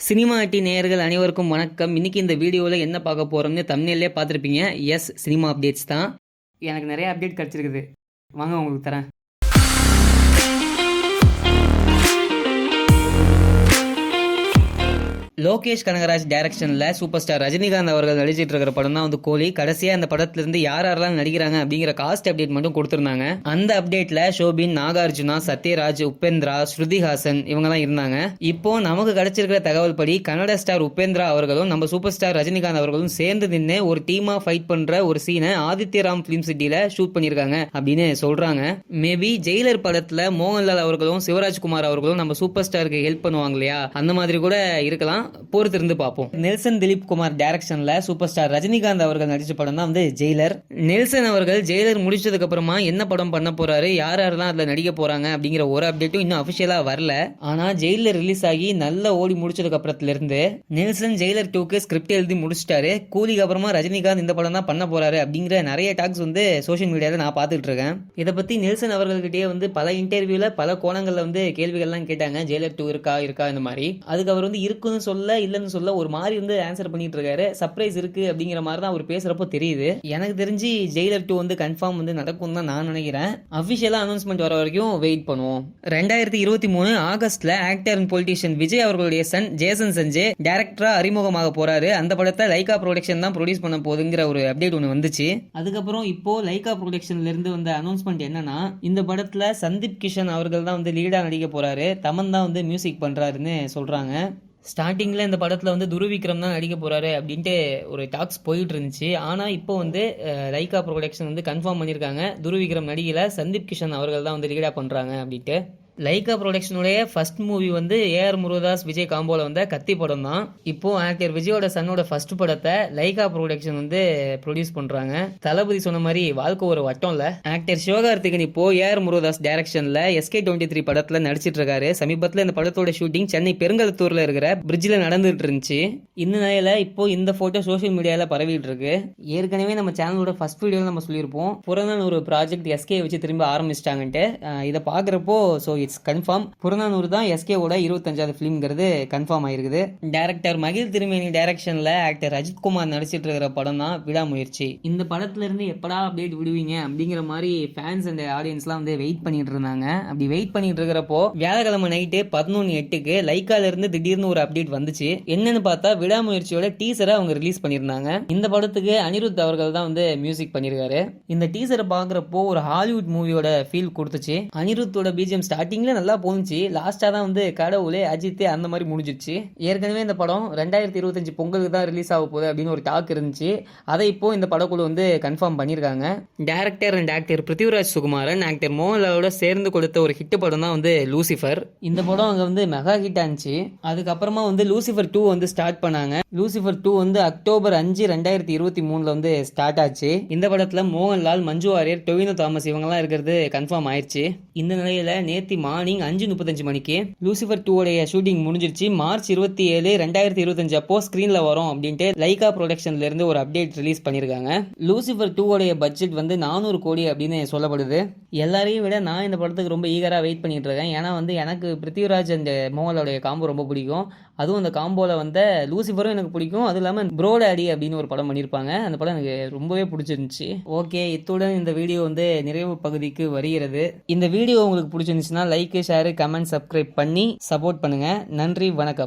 Cinema ID நேயர்கள் அனைவருக்கும் வணக்கம். இன்னைக்கு இந்த வீடியோவில் என்ன பார்க்க போகிறோம்னு தம்ப்நெயிலே பார்த்துருப்பீங்க. எஸ், சினிமா அப்டேட்ஸ் தான். எனக்கு நிறைய அப்டேட் கிடச்சிருக்குது, வாங்க உங்களுக்கு தரேன். லோகேஷ் கனகராஜ் டைரக்ஷனில் சூப்பர் ஸ்டார் ரஜினிகாந்த் அவர்கள் நடிச்சிட்டு இருக்கிற படம் தான் வந்து கோலி. கடைசியாக அந்த படத்திலிருந்து யாரெல்லாம் நடிக்கிறாங்க அப்படிங்கிற காஸ்ட் அப்டேட் மட்டும் கொடுத்துருந்தாங்க. அந்த அப்டேட்டில் ஷோபின், நாகார்ஜுனா, சத்யராஜ், உபேந்திரா, ஸ்ருதிஹாசன் இவங்கெல்லாம் இருந்தாங்க. இப்போ நமக்கு கிடைச்சிருக்கிற தகவல் படி கன்னட ஸ்டார் உபேந்திரா அவர்களும் நம்ம சூப்பர் ஸ்டார் ரஜினிகாந்த் அவர்களும் சேர்ந்து நின்று ஒரு டீமா ஃபைட் பண்ற ஒரு சீனை ஆதித்யராம் ஃபிலிம் சிட்டியில ஷூட் பண்ணியிருக்காங்க அப்படின்னு சொல்றாங்க. மேபி ஜெயிலர் படத்துல மோகன்லால் அவர்களும் சிவராஜ்குமார் அவர்களும் நம்ம சூப்பர் ஸ்டாருக்கு ஹெல்ப் பண்ணுவாங்க இல்லையா, அந்த மாதிரி கூட இருக்கலாம். பொறுத்திருந்து பார்ப்போம். நெல்சன் திலீப் குமார் டைரக்ஷன்ல சூப்பர் ஸ்டார் ரஜினிகாந்த் அவர்கள் நடிச்ச படம் தான் வந்து ஜெயிலர். நெல்சன் அவர்கள் ஜெயிலர் முடிச்சதுக்கு அப்புறமா என்ன படம் பண்ண போறாரு, யார் யாரெல்லாம் அதுல நடிக்க போறாங்க அப்படிங்கிற ஒரு அப்டேட்டும் இன்னும் அபிஷியலா வரல. ஆனா ஜெயிலர் ரிலீஸ் ஆகி நல்லா ஓடி முடிச்சதுக்கு அப்புறத்துல இருந்து நெல்சன் ஜெயிலர் 2க்கு ஸ்கிரிப்ட் எழுதி முடிச்சிட்டாரு. கூலிக்கு அப்புறமா ரஜினிகாந்த் இந்த படம் தான் பண்ண போறாரு அப்படிங்கிற நிறைய டாக்ஸ் வந்து சோஷியல் மீடியால நான் பார்த்துட்டு இருக்கேன். இதை பத்தி நெல்சன் அவர்கள்கிட்டயே வந்து பல இன்டர்வியூல பல கோணங்கள்ல வந்து கேள்விகள்லாம் கேட்டாங்க. ஜெயிலர் 2 இருக்கா இந்த மாதிரி. அதுக்கு அவர் வந்து இருக்குன்னு சொல்ல இல்லன்னு சொல்ல ஒரு மாதிரி வந்து ஆன்சர் பண்ணிட்டு இருக்காரு. சர்ப்ரைஸ் இருக்கு அப்படிங்கிற மாதிரி தான் அவர் பேசுறப்போ தெரியுது. எனக்கு தெரிஞ்சு ஜெயிலர் 2 வந்து கன்ஃபார்ம் வந்து நடக்கும் தான் நான் நினைக்கிறேன். அபிஷியலா அனௌன்ஸ்மெண்ட் வர வரைக்கும் வெயிட் பண்ணுவோம். 2023 ஆகஸ்ட்ல ஆக்டர் அண்ட் பொலிட்டிஷியன் விஜய் அவர்களுடைய சன் ஜேசன் சஞ்சய் டைரக்டரா அறிமுகமாக போறாரு. அந்த படத்தை லைகா ப்ரொடக்ஷன் தான் ப்ரொடியூஸ் பண்ண போகுதுங்கிற ஒரு அப்டேட் ஒன்று வந்துச்சு. அதுக்கப்புறம் இப்போ லைகா ப்ரொடக்ஷன்ல இருந்து வந்த அனௌன்ஸ்மெண்ட் என்னன்னா, இந்த படத்துல சந்தீப் கிஷன் அவர்கள் தான் வந்து லீடா நடிக்க போறாரு. தமன் தான் வந்து மியூசிக் பண்றாருன்னு சொல்றாங்க. ஸ்டார்டிங்கில் இந்த படத்தில் வந்து துருவிக்ரம் தான் நடிக்க போகிறாரு அப்படின்ட்டு ஒரு டாக்ஸ் போயிட்டு இருந்துச்சு. ஆனால் இப்போ வந்து லைகா ப்ரொடக்ஷன் வந்து கன்ஃபார்ம் பண்ணியிருக்காங்க, துருவிக்ரம் நடிகல சந்தீப் கிஷன் அவர்கள் தான் வந்து லீடாக பண்ணுறாங்க அப்படின்ட்டு. லைகா ப்ரொடக்ஷனுடைய ஃபர்ஸ்ட் மூவி வந்து ஏஆர் முருகதாஸ் விஜய் காம்போல வந்த கத்தி படம் தான். இப்போ ஆக்டர் விஜயோட சன்னோட ஃபர்ஸ்ட் படத்தை லைகா ப்ரொடக்ஷன் வந்து ப்ரொடியூஸ் பண்றாங்க. தளபதி சொன்ன மாதிரி வாழ்க்கை ஒரு வட்டம் இல்ல. ஆக்டர் சிவகார்த்திகன் இப்போ ஏஆர் முருகதாஸ் டைரக்ஷன்ல SK23 படத்துல நடிச்சிட்டு இருக்காரு. சமீபத்தில் இந்த படத்தோட ஷூட்டிங் சென்னை பெருங்கலத்தூர்ல இருக்கிற பிரிட்ஜில் நடந்துட்டு இருந்துச்சு. இந்த நிலையில இப்போ இந்த போட்டோ சோஷியல் மீடியால பரவிட்டு இருக்கு. ஏற்கனவே நம்ம சேனலோட ஃபர்ஸ்ட் வீடியோல நம்ம சொல்லியிருப்போம், புறநானூறு ப்ராஜெக்ட் SK வச்சு திரும்ப ஆரம்பிச்சிட்டாங்கன்ட்டு. இதை பாக்குறப்போ இட்ஸ் கன்ஃபார்ம் புறநானூறு தான் SKவோட 25வது ஃபிலிம்ங்கிறது கன்ஃபார்ம் ஆயிருக்குது. டைரக்டர் மகிழ் திருமேனி டைரக்ஷன்ல ஆக்டர் அஜித் குமார் நடிச்சிட்டு இருக்கிற படம் தான் விடாமுயற்சி. இந்த படத்துல இருந்து எப்படா அப்டேட் விடுவீங்க அப்படிங்கிற மாதிரி ஃபேன்ஸ் அண்ட் ஆடியன்ஸ்லாம் வந்து வெயிட் பண்ணிட்டு இருந்தாங்க. அப்படி வெயிட் பண்ணிட்டு இருக்கிறப்போ வியாழக்கிழமை நைட்டு 11:08க்கு லைக்கால இருந்து திடீர்னு ஒரு அப்டேட் வந்துச்சு. என்னன்னு பார்த்தா விடாமுயற்சியோட டீசரை அவங்க ரிலீஸ் பண்ணியிருந்தாங்க. இந்த படத்துக்கு அனிருத் அவர்கள் தான் வந்து மியூசிக் பண்ணியிருக்காரு. இந்த டீசரை பார்க்குறப்போ ஒரு ஹாலிவுட் மூவியோட ஃபீல் கொடுத்துச்சு. அனிருத்தோட பிஜிஎம் ஸ்டார்டிங் நல்லா போனுச்சு. லாஸ்டா தான் வந்து கடவுளே அஜித் அந்த மாதிரி முடிஞ்சிருச்சு. ஏற்கனவே இந்த படம் 2025 பொங்கலுக்கு தான் ரிலீஸ் ஆக போகுது அப்படின்னு ஒரு டாக் இருந்துச்சு. அதை இப்போ இந்த படக்குழு வந்து கன்ஃபார்ம் பண்ணியிருக்காங்க. Director and actor Prithviraj Sukumaran actor மோகன்லாலோட சேர்ந்து கொடுத்த ஒரு ஹிட் படம் தான் வந்து லூசிஃபர். இந்த படம் அங்கே வந்து மெகா ஹிட் ஆனிச்சு. அதுக்கப்புறமா வந்து லூசிஃபர் 2 வந்து ஸ்டார்ட் பண்ணாங்க. லூசிஃபர் 2 வந்து அக்டோபர் 5, 2023 வந்து ஸ்டார்ட் ஆச்சு. இந்த படத்துல மோகன்லால், மஞ்சு வாரியர், டொவினோ தாமஸ் இவங்கெல்லாம் இருக்கிறது கன்ஃபார்ம் ஆயிடுச்சு. இந்த நிலையில நேத்தி மார்னிங் 5:35 மணிக்கு லூசிஃபர் 2 உடைய ஷூட்டிங் முடிஞ்சிருச்சு. மார்ச் 27, 2025 அப்போ ஸ்கிரீன்ல வரும் அப்படின்ட்டு லைகா ப்ரொடக்ஷன்ல இருந்து ஒரு அப்டேட் ரிலீஸ் பண்ணிருக்காங்க. லூசிஃபர் 2 உடைய பட்ஜெட் வந்து 400 கோடி அப்படின்னு சொல்லப்படுது. எல்லாரையும் விட நான் இந்த படத்துக்கு ரொம்ப ஈகரா வெயிட் பண்ணிட்டு இருக்கேன். ஏன்னா வந்து எனக்கு பிருத்திவிராஜ் அந்த மோகன்லாலுடைய காம்போ ரொம்ப பிடிக்கும். அதுவும் அந்த காம்போல வந்த லூசிஃபரும் எனக்கு பிடிக்கும். அது இல்லாமல் ப்ரோ டாடி அப்படின்னு ஒரு படம் பண்ணியிருப்பாங்க. அந்த படம் எனக்கு ரொம்பவே பிடிச்சிருந்துச்சு. ஓகே, இத்துடன் இந்த வீடியோ வந்து நிறைவு பகுதிக்கு வருகிறது. இந்த வீடியோ உங்களுக்கு பிடிச்சிருந்துச்சுன்னா லைக், ஷேர், கமெண்ட், சப்ஸ்கிரைப் பண்ணி சப்போர்ட் பண்ணுங்க. நன்றி, வணக்கம்.